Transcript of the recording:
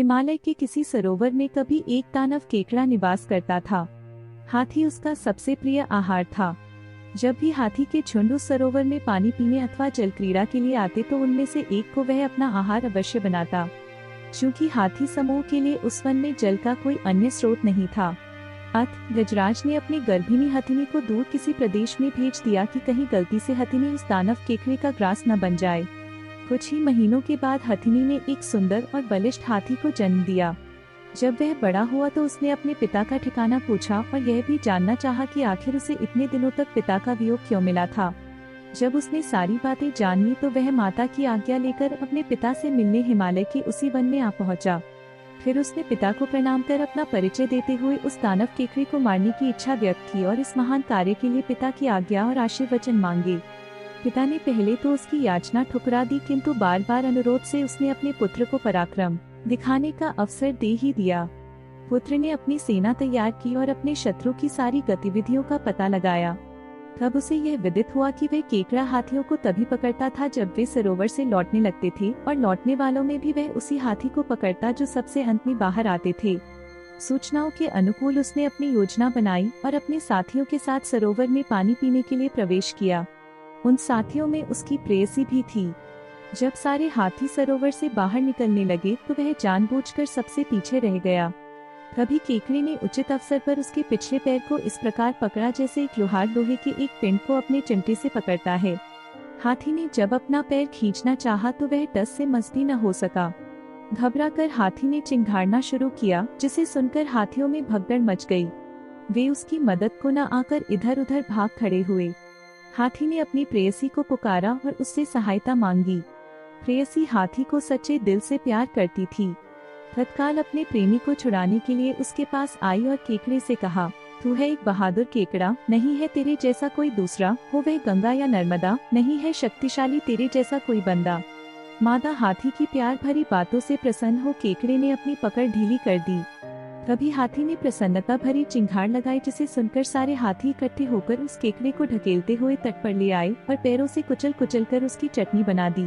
हिमालय के किसी सरोवर में कभी एक दानव केकड़ा निवास करता था। हाथी उसका सबसे प्रिय आहार था। जब भी हाथी के झुंड उस सरोवर में पानी पीने अथवा जल क्रीड़ा के लिए आते तो उनमें से एक को वह अपना आहार अवश्य बनाता। चूंकि हाथी समूह के लिए उस वन में जल का कोई अन्य स्रोत नहीं था, अतः गजराज ने अपनी गर्भिणी हथिनी को दूर किसी प्रदेश में भेज दिया कि कहीं गलती से हथिनी उस दानव केकड़े का ग्रास न बन जाए। कुछ ही महीनों के बाद हथिनी ने एक सुंदर और बलिष्ठ हाथी को जन्म दिया। जब वह बड़ा हुआ तो उसने अपने पिता का ठिकाना पूछा और यह भी जानना चाहा कि आखिर उसे इतने दिनों तक पिता का वियोग क्यों मिला था। जब उसने सारी बातें जान ली तो वह माता की आज्ञा लेकर अपने पिता से मिलने हिमालय के उसी वन में आ पहुंचा। फिर उसने पिता को प्रणाम कर अपना परिचय देते हुए उस दानव केकड़े को मारने की इच्छा व्यक्त की और इस महान कार्य के लिए पिता की आज्ञा और आशीर्वचन मांगे। पिता ने पहले तो उसकी याचना ठुकरा दी, किंतु बार बार अनुरोध से उसने अपने पुत्र को पराक्रम दिखाने का अवसर दे ही दिया। पुत्र ने अपनी सेना तैयार की और अपने शत्रु की सारी गतिविधियों का पता लगाया। तब उसे यह विदित हुआ कि वह केकड़ा हाथियों को तभी पकड़ता था जब वे सरोवर से लौटने लगते थे, और लौटने वालों में भी वह उसी हाथी को पकड़ता जो सबसे अंत में बाहर आते थे। सूचनाओं के अनुकूल उसने अपनी योजना बनाई और अपने साथियों के साथ सरोवर में पानी पीने के लिए प्रवेश किया। उन साथियों में उसकी प्रेयसी भी थी। जब सारे हाथी सरोवर से बाहर निकलने लगे तो वह जानबूझकर सबसे पीछे रह गया। तभी केकड़े ने उचित अवसर पर उसके पिछले पैर को इस प्रकार पकड़ा जैसे एक लोहार लोहे के एक पिंड को अपने चिमटे से पकड़ता है। हाथी ने जब अपना पैर खींचना चाहा तो वह टस से मस भी न हो सका। घबराकर हाथी ने चिंघाड़ना शुरू किया, जिसे सुनकर हाथियों में भगदड़ मच गई। वे उसकी मदद को न आकर इधर उधर भाग खड़े हुए। हाथी ने अपनी प्रेयसी को पुकारा और उससे सहायता मांगी। प्रेयसी हाथी को सच्चे दिल से प्यार करती थी। तत्काल अपने प्रेमी को छुड़ाने के लिए उसके पास आई और केकड़े से कहा, तू है एक बहादुर केकड़ा, नहीं है तेरे जैसा कोई दूसरा, हो वह गंगा या नर्मदा, नहीं है शक्तिशाली तेरे जैसा कोई बंदा। मादा हाथी की प्यार भरी बातों से प्रसन्न हो केकड़े ने अपनी पकड़ ढीली कर दी। तभी हाथी ने प्रसन्नता भरी चिंगाड़ लगाई, जिसे सुनकर सारे हाथी इकट्ठे होकर उस केकड़े को ढकेलते हुए तट पर ले आए और पैरों से कुचल कुचल कर उसकी चटनी बना दी।